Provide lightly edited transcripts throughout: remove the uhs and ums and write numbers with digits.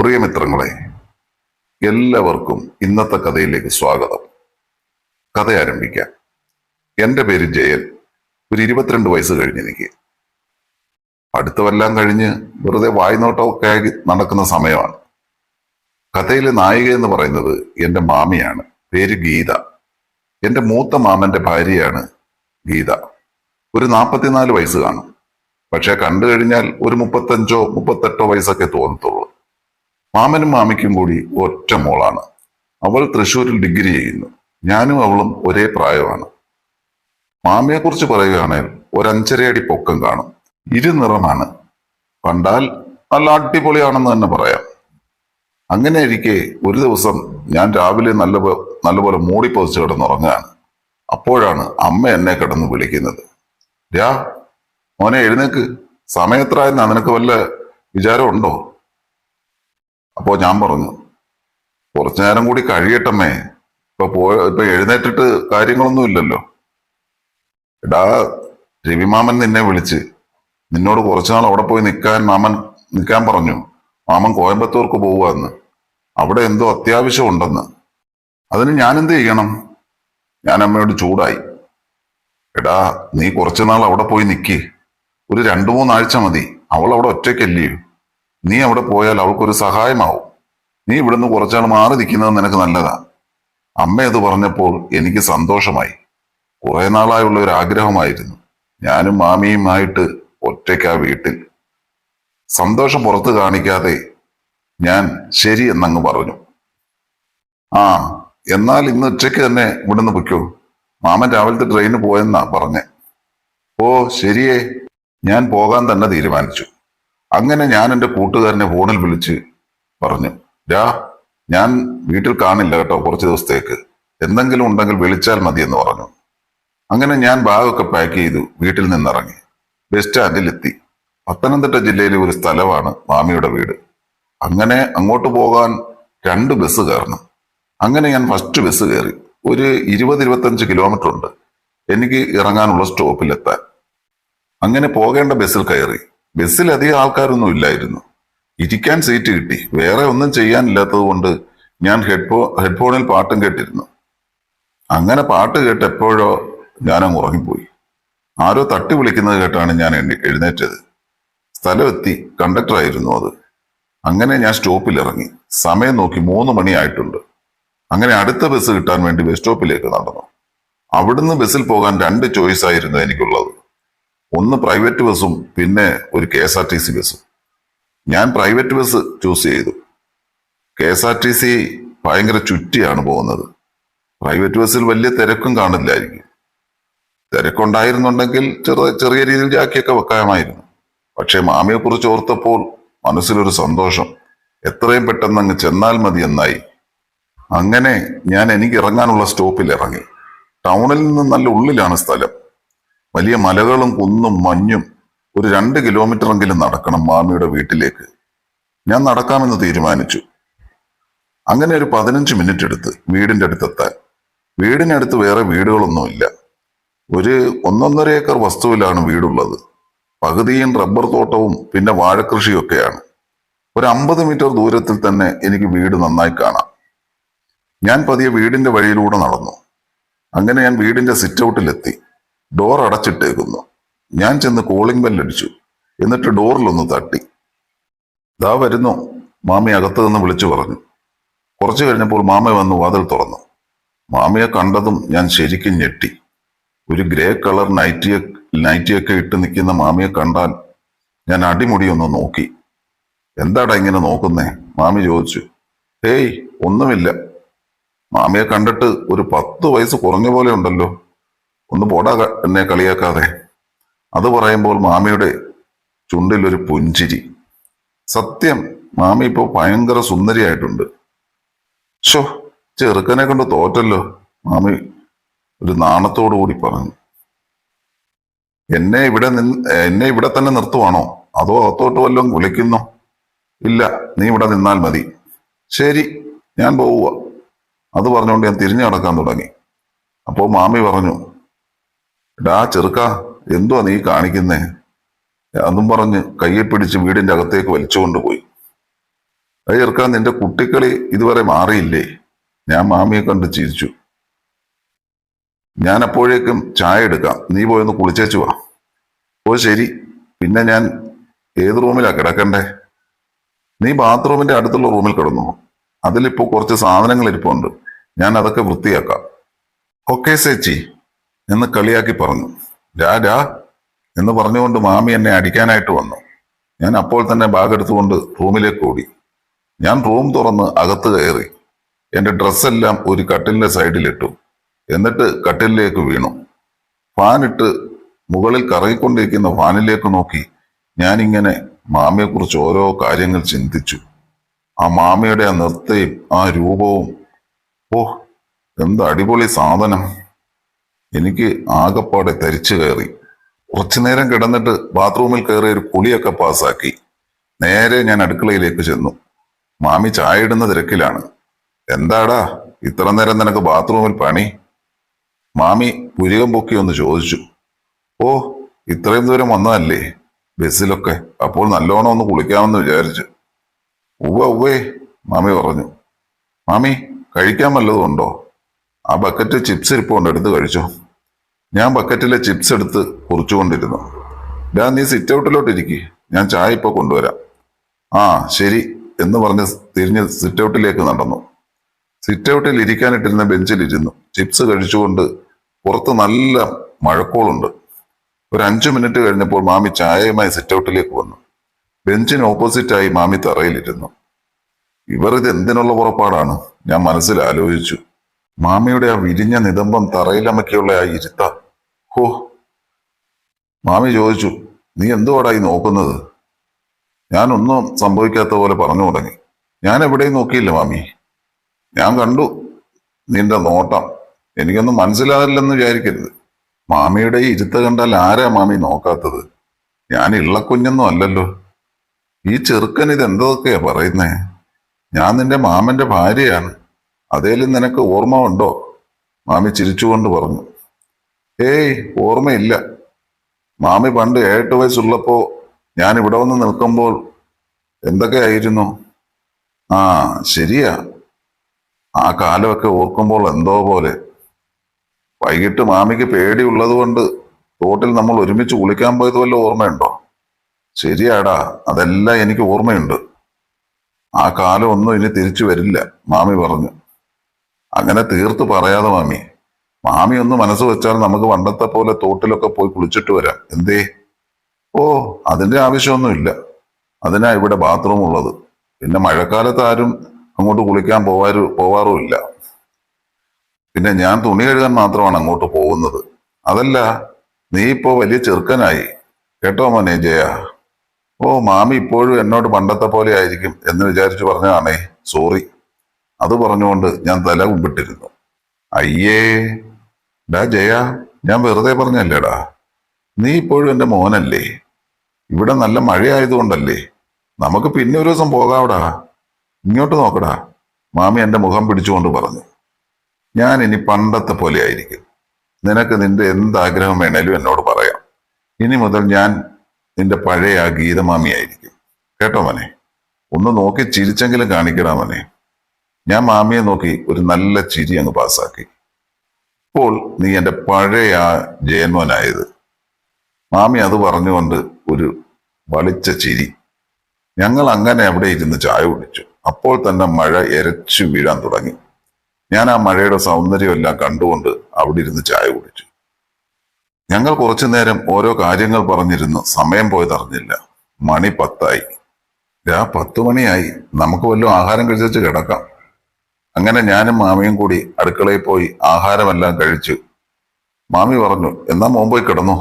പ്രിയമിത്രങ്ങളെ, എല്ലാവർക്കും ഇന്നത്തെ കഥയിലേക്ക് സ്വാഗതം. കഥ ആരംഭിക്കാം. എൻ്റെ പേര് ജയൻ. ഒരു 22 വയസ്സ് കഴിഞ്ഞെനിക്ക്. പഠിത്തമെല്ലാം കഴിഞ്ഞ് വെറുതെ വായ്നോട്ടമൊക്കെ ആയി നടക്കുന്ന സമയമാണ്. കഥയിലെ നായിക എന്ന് പറയുന്നത് എൻ്റെ മാമിയാണ്. പേര് ഗീത. എൻ്റെ മൂത്ത മാമന്റെ ഭാര്യയാണ് ഗീത. ഒരു 44 വയസ്സ് കാണും. പക്ഷെ കണ്ടു കഴിഞ്ഞാൽ ഒരു 35-38 വയസ്സൊക്കെ തോന്നത്തുള്ളൂ. മാമനും മാമിക്കും കൂടി ഒറ്റ മോളാണ്. അവൾ തൃശ്ശൂരിൽ ഡിഗ്രി ചെയ്യുന്നു. ഞാനും അവളും ഒരേ പ്രായമാണ്. മാമിയെ കുറിച്ച് പറയുകയാണെങ്കിൽ ഒരു 5.5 അടി പൊക്കം കാണും. ഇരുനിറമാണ്. കണ്ടാൽ നല്ല അടിപൊളിയാണെന്ന് തന്നെ പറയാം. അങ്ങനെ ഇരിക്കെ ഒരു ദിവസം ഞാൻ രാവിലെ നല്ലപോലെ മൂടിപ്പൊതിച്ച് കിടന്നുറങ്ങുകയാണ്. അപ്പോഴാണ് അമ്മ എന്നെ കിടന്ന് വിളിക്കുന്നത്. രാ മോനെ, എഴുന്നേക്ക്, സമയത്രായെന്നാ, നിനക്ക് വല്ല വിചാരമുണ്ടോ? അപ്പോ ഞാൻ പറഞ്ഞു, കുറച്ചു നേരം കൂടി കഴിയട്ടമ്മേ, ഇപ്പൊ എഴുന്നേറ്റിട്ട് കാര്യങ്ങളൊന്നും ഇല്ലല്ലോ. എടാ, രവിമാമൻ നിന്നെ വിളിച്ച് നിന്നോട് കുറച്ചുനാൾ അവിടെ പോയി നിൽക്കാൻ പറഞ്ഞു. മാമൻ കോയമ്പത്തൂർക്ക് പോവാന്ന്. അവിടെ എന്തോ അത്യാവശ്യം ഉണ്ടെന്ന്. അതിന് ഞാനെന്ത് ചെയ്യണം? ഞാൻ അമ്മയോട് ചൂടായി. എടാ, നീ കുറച്ചുനാൾ അവിടെ പോയി നിൽക്കി. ഒരു 2-3 ആഴ്ച മതി. അവൾ അവിടെ ഒറ്റയ്ക്കല്ലയോ. നീ അവിടെ പോയാൽ അവൾക്കൊരു സഹായമാവും. നീ ഇവിടുന്ന് കുറച്ചാൾ മാറി നിൽക്കുന്നത് നിനക്ക് നല്ലതാ. അമ്മ അത് പറഞ്ഞപ്പോൾ എനിക്ക് സന്തോഷമായി. കുറെ നാളായുള്ള ഒരു ആഗ്രഹമായിരുന്നു. ഞാനും മാമിയുമായിട്ട് ഒറ്റയ്ക്കാ വീട്ടിൽ. സന്തോഷം പുറത്ത് കാണിക്കാതെ ഞാൻ ശരി എന്നങ്ങ് പറഞ്ഞു. ആ, എന്നാൽ ഇന്ന് ഉച്ചയ്ക്ക് തന്നെ ഇവിടുന്ന് പൊയ്ക്കോ. മാമൻ രാവിലത്തെ ട്രെയിന് പോയെന്നാ പറഞ്ഞേ. ഓ ശരിയേ, ഞാൻ പോകാൻ തന്നെ തീരുമാനിച്ചു. അങ്ങനെ ഞാൻ എൻ്റെ കൂട്ടുകാരനെ ഫോണിൽ വിളിച്ച് പറഞ്ഞു, രാ, ഞാൻ വീട്ടിൽ കാണില്ല കേട്ടോ കുറച്ച് ദിവസത്തേക്ക്. എന്തെങ്കിലും ഉണ്ടെങ്കിൽ വിളിച്ചാൽ മതി എന്ന് പറഞ്ഞു. അങ്ങനെ ഞാൻ ബാഗൊക്കെ പാക്ക് ചെയ്തു വീട്ടിൽ നിന്നിറങ്ങി. ബസ് സ്റ്റാൻഡിലെത്തി. പത്തനംതിട്ട ജില്ലയിലെ ഒരു സ്ഥലമാണ് മാമിയുടെ വീട്. അങ്ങനെ അങ്ങോട്ട് പോകാൻ 2 ബസ് കയറണം. അങ്ങനെ ഞാൻ ഫസ്റ്റ് ബസ് കയറി. ഒരു 20-25 കിലോമീറ്റർ ഉണ്ട് എനിക്ക് ഇറങ്ങാനുള്ള സ്റ്റോപ്പിലെത്താൻ. അങ്ങനെ പോകേണ്ട ബസ്സിൽ കയറി. ബസ്സിൽ അധികം ആൾക്കാരൊന്നും ഇല്ലായിരുന്നു. ഇരിക്കാൻ സീറ്റ് കിട്ടി. വേറെ ഒന്നും ചെയ്യാനില്ലാത്തത് കൊണ്ട് ഞാൻ ഹെഡ്ഫോണിൽ പാട്ടും കേട്ടിരുന്നു. അങ്ങനെ പാട്ട് കേട്ട് എപ്പോഴോ ഞാനങ്ങ് ഉറങ്ങിപ്പോയി. ആരോ തട്ടി വിളിക്കുന്നത് കേട്ടാണ് ഞാൻ എഴുന്നേറ്റത്. സ്ഥലമെത്തി. കണ്ടക്ടറായിരുന്നു അത്. അങ്ങനെ ഞാൻ സ്റ്റോപ്പിൽ ഇറങ്ങി. സമയം നോക്കി 3 മണിയായിട്ടുണ്ട്. അങ്ങനെ അടുത്ത ബസ് കിട്ടാൻ വേണ്ടി ബസ് സ്റ്റോപ്പിലേക്ക് നടന്നു. അവിടുന്ന് ബസ്സിൽ പോകാൻ 2 ചോയ്സ് ആയിരുന്നു എനിക്കുള്ളത്. ഒന്ന് പ്രൈവറ്റ് ബസ്സും പിന്നെ ഒരു KSRTC ബസ്സും. ഞാൻ പ്രൈവറ്റ് ബസ് ചൂസ് ചെയ്തു. KSRTC ഭയങ്കര ചുറ്റിയാണ് പോകുന്നത്. പ്രൈവറ്റ് ബസ്സിൽ വലിയ തിരക്കും കാണില്ലായിരിക്കും. തിരക്കുണ്ടായിരുന്നുണ്ടെങ്കിൽ ചെറിയ രീതിയിൽ ജാക്കിയൊക്കെ വെക്കാമായിരുന്നു. പക്ഷെ മാമിയെ കുറിച്ച് ഓർത്തപ്പോൾ മനസ്സിലൊരു സന്തോഷം. എത്രയും പെട്ടെന്ന് അങ്ങ് ചെന്നാൽ മതി എന്നായി. അങ്ങനെ ഞാൻ എനിക്ക് ഇറങ്ങാനുള്ള സ്റ്റോപ്പിൽ ഇറങ്ങി. ടൗണിൽ നിന്ന് നല്ല ഉള്ളിലാണ് സ്ഥലം. വലിയ മലകളും കുന്നും മഞ്ഞും. ഒരു 2 കിലോമീറ്ററെങ്കിലും നടക്കണം മാമിയുടെ വീട്ടിലേക്ക്. ഞാൻ നടക്കാമെന്ന് തീരുമാനിച്ചു. അങ്ങനെ ഒരു 15 മിനിറ്റ് എടുത്ത് വീടിന്റെ അടുത്തെത്താൻ. വീടിനടുത്ത് വേറെ വീടുകളൊന്നുമില്ല. ഒരു 1.5 ഏക്കർ വസ്തുവിലാണ് വീടുള്ളത്. പകുതിയും റബ്ബർ തോട്ടവും പിന്നെ വാഴക്കൃഷിയൊക്കെയാണ്. ഒരു 50 മീറ്റർ ദൂരത്തിൽ തന്നെ എനിക്ക് വീട് നന്നായി കാണാം. ഞാൻ പതിയെ വീടിന്റെ വഴിയിലൂടെ നടന്നു. അങ്ങനെ ഞാൻ വീടിന്റെ സിറ്റ് ഔട്ടിലെത്തി. ഡോർ അടച്ചിട്ടേക്കുന്നു. ഞാൻ ചെന്ന് കോളിംഗ് ബെല്ലടിച്ചു. എന്നിട്ട് ഡോറിലൊന്ന് തട്ടി. ദാ വരുന്നു, മാമി അകത്ത് നിന്ന് വിളിച്ചു പറഞ്ഞു. കുറച്ചു കഴിഞ്ഞപ്പോൾ മാമ വന്ന് വാതിൽ തുറന്നു. മാമിയെ കണ്ടതും ഞാൻ ശരിക്കും ഞെട്ടി. ഒരു ഗ്രേ കളർ നൈറ്റിയൊക്കെ ഇട്ട് നിൽക്കുന്ന മാമിയെ കണ്ടാൽ ഞാൻ അടിമുടി ഒന്ന് നോക്കി. എന്താടാ ഇങ്ങനെ നോക്കുന്നേ? മാമി ചോദിച്ചു. ഹേയ്, ഒന്നുമില്ല. മാമിയെ കണ്ടിട്ട് ഒരു 10 വയസ്സ് കുറഞ്ഞ പോലെ ഉണ്ടല്ലോ. ഒന്ന് പോടാ എന്നെ കളിയാക്കാതെ. അത് പറയുമ്പോൾ മാമിയുടെ ചുണ്ടിൽ ഒരു പുഞ്ചിരി. സത്യം, മാമി ഇപ്പോ ഭയങ്കര സുന്ദരിയായിട്ടുണ്ട്. ഷോ, ചെറുക്കനെ കൊണ്ട് തോറ്റല്ലോ, മാമി ഒരു നാണത്തോടു കൂടി പറഞ്ഞു. എന്നെ ഇവിടെ തന്നെ നിർത്തുവാണോ, അതോ അകത്തോട്ട് വല്ലതും വിളിക്കുന്നോ? ഇല്ല, നീ ഇവിടെ നിന്നാൽ മതി. ശരി, ഞാൻ പോവുക. അത് പറഞ്ഞുകൊണ്ട് ഞാൻ തിരിഞ്ഞു നടക്കാൻ തുടങ്ങി. അപ്പോൾ മാമി പറഞ്ഞു, എടാ ചെറുക്ക, എന്തുവാ നീ കാണിക്കുന്നേ? അതും പറഞ്ഞ് കയ്യെ പിടിച്ച് വീടിന്റെ അകത്തേക്ക് വലിച്ചുകൊണ്ട് പോയി. അത് ചെറുക്കാൻ നിന്റെ കുട്ടിക്കളി ഇതുവരെ മാറിയില്ലേ? ഞാൻ മാമിയെ കണ്ട് ചിരിച്ചു. ഞാൻ അപ്പോഴേക്കും ചായ എടുക്കാം, നീ പോയൊന്ന് കുളിച്ചേച്ചു വാ. ഓ ശരി. പിന്നെ ഞാൻ ഏത് റൂമിലാ കിടക്കണ്ടേ? നീ ബാത്റൂമിന്റെ അടുത്തുള്ള റൂമിൽ കിടന്നു. അതിലിപ്പോ കുറച്ച് സാധനങ്ങൾ ഇരിപ്പുണ്ട്, ഞാൻ അതൊക്കെ വൃത്തിയാക്കാം. ഓക്കെ ചേച്ചി എന്ന് കളിയാക്കി പറഞ്ഞു. രാ എന്ന് പറഞ്ഞുകൊണ്ട് മാമി എന്നെ അടിക്കാനായിട്ട് വന്നു. ഞാൻ അപ്പോൾ തന്നെ ബാഗ് എടുത്തുകൊണ്ട് റൂമിലേക്ക് ഓടി. ഞാൻ റൂം തുറന്ന് അകത്ത് കയറി. എന്റെ ഡ്രസ്സെല്ലാം ഒരു കട്ടിലിന്റെ സൈഡിലിട്ടു. എന്നിട്ട് കട്ടിലിലേക്ക് വീണു. ഫാനിട്ട് മുകളിൽ കറങ്ങിക്കൊണ്ടിരിക്കുന്ന ഫാനിലേക്ക് നോക്കി ഞാനിങ്ങനെ മാമിയെക്കുറിച്ച് ഓരോ കാര്യങ്ങൾ ചിന്തിച്ചു. ആ മാമിയുടെ ആ നൃത്തയും ആ രൂപവും, ഓ എന്ത് അടിപൊളി സാധനം. എനിക്ക് ആകപ്പാടെ തരിച്ചു കയറി. കുറച്ചു നേരം കിടന്നിട്ട് ബാത്റൂമിൽ കയറി ഒരു കുളിയൊക്കെ പാസ്സാക്കി നേരെ ഞാൻ അടുക്കളയിലേക്ക് ചെന്നു. മാമി ചായ ഇടുന്ന തിരക്കിലാണ്. എന്താടാ ഇത്ര നേരം നിനക്ക് ബാത്റൂമിൽ പണി? മാമി പുരികം പൊക്കി ഒന്ന് ചോദിച്ചു. ഓ ഇത്രയും ദൂരം വന്നതല്ലേ ബസ്സിലൊക്കെ, അപ്പോൾ നല്ലോണം ഒന്ന് കുളിക്കാമെന്ന് വിചാരിച്ചു. ഉവ്വേ മാമി പറഞ്ഞു. മാമി കഴിക്കാൻ വല്ലതും ഉണ്ടോ? ആ ബക്കറ്റ് ചിപ്സ് ഇരിപ്പുണ്ട്, എടുത്ത് കഴിച്ചോ. ഞാൻ ബക്കറ്റിലെ ചിപ്സ് എടുത്ത് കുറിച്ചുകൊണ്ടിരുന്നു. നീ സിറ്റ് ഔട്ടിലോട്ട് ഇരിക്കുക, ഞാൻ ചായ ഇപ്പൊ കൊണ്ടുവരാം. ആ ശരി എന്ന് പറഞ്ഞ് തിരിഞ്ഞ് സിറ്റ് ഔട്ടിലേക്ക് നടന്നു. സിറ്റ് ഔട്ടിൽ ഇരിക്കാനിട്ടിരുന്ന ബെഞ്ചിലിരുന്നു ചിപ്സ് കഴിച്ചുകൊണ്ട്. പുറത്ത് നല്ല മഴക്കോളുണ്ട്. ഒരു 5 മിനിറ്റ് കഴിഞ്ഞപ്പോൾ മാമി ചായയുമായി സിറ്റ് ഔട്ടിലേക്ക് വന്നു. ബെഞ്ചിന് ഓപ്പോസിറ്റായി മാമി തറയിലിരുന്നു. ഇവർ ഇത് എന്തിനുള്ള പുറപ്പാടാണ്, ഞാൻ മനസ്സിൽ ആലോചിച്ചു. മാമിയുടെ ആ വിരിഞ്ഞ നിതംബം തറയിലമക്കിയുള്ള ആ ഇരുത്ത. ഹോ. മാമി ചോദിച്ചു, നീ എന്തുവാടാ ഈ നോക്കുന്നത്? ഞാനൊന്നും സംഭവിക്കാത്ത പോലെ പറഞ്ഞു തുടങ്ങി. ഞാൻ എവിടെയും നോക്കിയില്ല മാമി. ഞാൻ കണ്ടു നിന്റെ നോട്ടം. എനിക്കൊന്നും മനസ്സിലാകില്ലെന്ന് വിചാരിക്കരുത്. മാമിയുടെ ഈ ഇരുത്ത കണ്ടാൽ ആരാ മാമി നോക്കാത്തത്? ഞാൻ ഇള്ളക്കുഞ്ഞൊന്നും അല്ലല്ലോ. ഈ ചെറുക്കൻ ഇതെന്തൊക്കെയാ പറയുന്നേ? ഞാൻ നിന്റെ മാമന്റെ ഭാര്യയാണ്. അതേലും നിനക്ക് ഓർമ്മ ഉണ്ടോ? മാമി ചിരിച്ചുകൊണ്ട് പറഞ്ഞു. ഏയ് ഓർമ്മയില്ല. മാമി പണ്ട് 7 വയസ്സുള്ളപ്പോ ഞാൻ ഇവിടെ വന്ന് നിൽക്കുമ്പോൾ എന്തൊക്കെയായിരുന്നു? ആ ശരിയാ, ആ കാലമൊക്കെ ഓർക്കുമ്പോൾ എന്തോ പോലെ. വൈകിട്ട് മാമിക്ക് പേടിയുള്ളത് കൊണ്ട് തോട്ടിൽ നമ്മൾ ഒരുമിച്ച് കുളിക്കാൻ പോയത് വല്ല ഓർമ്മയുണ്ടോ? ശരിയാടാ, അതെല്ലാം എനിക്ക് ഓർമ്മയുണ്ട്. ആ കാലം ഒന്നും ഇനി തിരിച്ചു വരില്ല, മാമി പറഞ്ഞു. അങ്ങനെ തീർത്ത് പറയാതെ മാമി. മാമി ഒന്ന് മനസ്സ് വെച്ചാൽ നമുക്ക് പണ്ടത്തെ പോലെ തോട്ടിലൊക്കെ പോയി കുളിച്ചിട്ട് വരാം. എന്തേ? ഓ അതിന്റെ ആവശ്യമൊന്നുമില്ല. അതിനാ ഇവിടെ ബാത്റൂം ഉള്ളത്. പിന്നെ മഴക്കാലത്ത് ആരും അങ്ങോട്ട് കുളിക്കാൻ പോവാറുമില്ല. പിന്നെ ഞാൻ തുണി കഴുകാൻ മാത്രമാണ് അങ്ങോട്ട് പോകുന്നത്. അതല്ല, നീ ഇപ്പോ വലിയ ചെറുക്കനായി കേട്ടോ മോനെ ജയ. ഓ മാമി ഇപ്പോഴും എന്നോട് പണ്ടത്തെ പോലെ ആയിരിക്കും എന്ന് വിചാരിച്ചു പറഞ്ഞതാണേ, സോറി. അത് പറഞ്ഞുകൊണ്ട് ഞാൻ തല കുമ്പിട്ടിരുന്നു. അയ്യേ ജയ, ഞാൻ വെറുതെ പറഞ്ഞല്ലേടാ. നീ ഇപ്പോഴും എന്റെ മോനല്ലേ. ഇവിടെ നല്ല മഴയായതുകൊണ്ടല്ലേ. നമുക്ക് പിന്നെ ഒരു ദിവസം പോകാവടാ. ഇങ്ങോട്ട് നോക്കടാ, മാമി എന്റെ മുഖം പിടിച്ചുകൊണ്ട് പറഞ്ഞു. ഞാൻ ഇനി പണ്ടത്തെ പോലെ ആയിരിക്കും. നിനക്ക് നിന്റെ എന്താഗ്രഹം വേണേലും എന്നോട് പറയാം. ഇനി മുതൽ ഞാൻ നിന്റെ പഴയ ആ ഗീതമാമിയായിരിക്കും. കേട്ടോ മോനെ? ഒന്ന് നോക്കി ചിരിച്ചെങ്കിലും കാണിക്കടാ മോനെ. ഞാൻ മാമിയെ നോക്കി ഒരു നല്ല ചിരി അങ്ങ് പാസ്സാക്കി. ഇപ്പോൾ നീ എന്റെ പഴയ ആ ജയന്മോനായത്. മാമി അത് പറഞ്ഞുകൊണ്ട് ഒരു വളിച്ച ചിരി. ഞങ്ങൾ അങ്ങനെ അവിടെ ഇരുന്ന് ചായ കുടിച്ചു. അപ്പോൾ തന്നെ മഴ എരച്ചു വീഴാൻ തുടങ്ങി. ഞാൻ ആ മഴയുടെ സൗന്ദര്യമെല്ലാം കണ്ടുകൊണ്ട് അവിടെ ഇരുന്ന് ചായ കുടിച്ചു. ഞങ്ങൾ കുറച്ചു നേരം ഓരോ കാര്യങ്ങൾ പറഞ്ഞിരുന്നു. സമയം പോയതറിഞ്ഞില്ല. മണി 10 10 മണിയായി. നമുക്ക് വല്ലതും ആഹാരം കഴിച്ചു കിടക്കാം. അങ്ങനെ ഞാനും മാമിയും കൂടി അടുക്കളയിൽ പോയി ആഹാരമെല്ലാം കഴിച്ചു. മാമി പറഞ്ഞു, എന്നാ മോൻ പോയി കിടന്നു,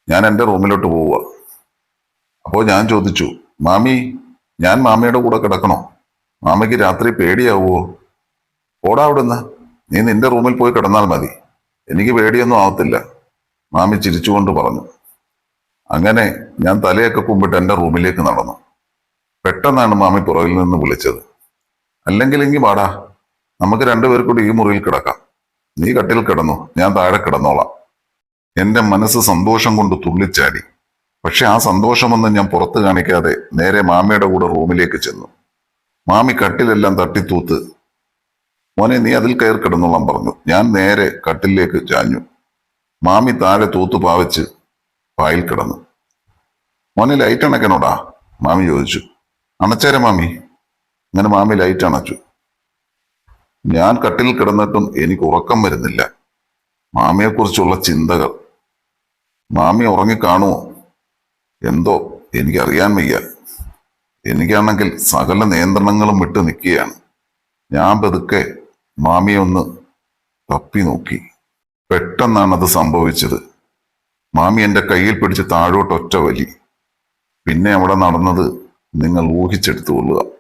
ഞാൻ എൻ്റെ റൂമിലോട്ട് പോവുക. അപ്പോൾ ഞാൻ ചോദിച്ചു, മാമി ഞാൻ മാമിയുടെ കൂടെ കിടക്കണോ? മാമിക്ക് രാത്രി പേടിയാവുമോ? ഓടാ അവിടുന്ന്, നീ നിന്റെ റൂമിൽ പോയി കിടന്നാൽ മതി, എനിക്ക് പേടിയൊന്നും ആവത്തില്ല, മാമി ചിരിച്ചുകൊണ്ട് പറഞ്ഞു. അങ്ങനെ ഞാൻ തലയൊക്കെ കുമ്പിട്ട് എൻ്റെ റൂമിലേക്ക് നടന്നു. പെട്ടെന്നാണ് മാമി പുറകിൽ നിന്ന് വിളിച്ചത്. അല്ലെങ്കിൽ എങ്കിൽ വാടാ, നമുക്ക് രണ്ടുപേർ കൂടി ഈ മുറിയിൽ കിടക്കാം. നീ കട്ടിൽ കിടന്നു, ഞാൻ താഴെ കിടന്നോളാം. എന്റെ മനസ്സ് സന്തോഷം കൊണ്ട് തുള്ളിച്ചാടി. പക്ഷെ ആ സന്തോഷമൊന്നും ഞാൻ പുറത്ത് കാണിക്കാതെ നേരെ മാമിയുടെ കൂടെ റൂമിലേക്ക് ചെന്നു. മാമി കട്ടിലെല്ലാം തട്ടിത്തൂത്ത് മോനെ നീ അതിൽ കയറി കിടന്നോളാൻ പറഞ്ഞു. ഞാൻ നേരെ കട്ടിലേക്ക് ചാഞ്ഞു. മാമി താഴെ തൂത്ത് പാവച്ച് പായിൽ കിടന്നു. മോനെ ലൈറ്റ് അണയ്ക്കണോടാ മാമി ചോദിച്ചു. അണച്ചേരെ മാമി. അങ്ങനെ മാമി ലൈറ്റ് അണച്ചു. ഞാൻ കട്ടിൽ കിടന്നിട്ടും എനിക്ക് ഉറക്കം വരുന്നില്ല. മാമിയെക്കുറിച്ചുള്ള ചിന്തകൾ. മാമി ഉറങ്ങിക്കാണുമോ എന്തോ എനിക്കറിയാൻ വയ്യ. എനിക്കാണെങ്കിൽ സകല നിയന്ത്രണങ്ങളും വിട്ട് നിൽക്കുകയാണ്. ഞാൻ പതുക്കെ മാമിയെ ഒന്ന് തപ്പി നോക്കി. പെട്ടെന്നാണത് സംഭവിച്ചത്. മാമി എൻ്റെ കയ്യിൽ പിടിച്ച് താഴോട്ട് ഒറ്റ വലി. പിന്നെ അവിടെ നടന്നത് നിങ്ങൾ ഊഹിച്ചെടുത്തുകൊള്ളുക.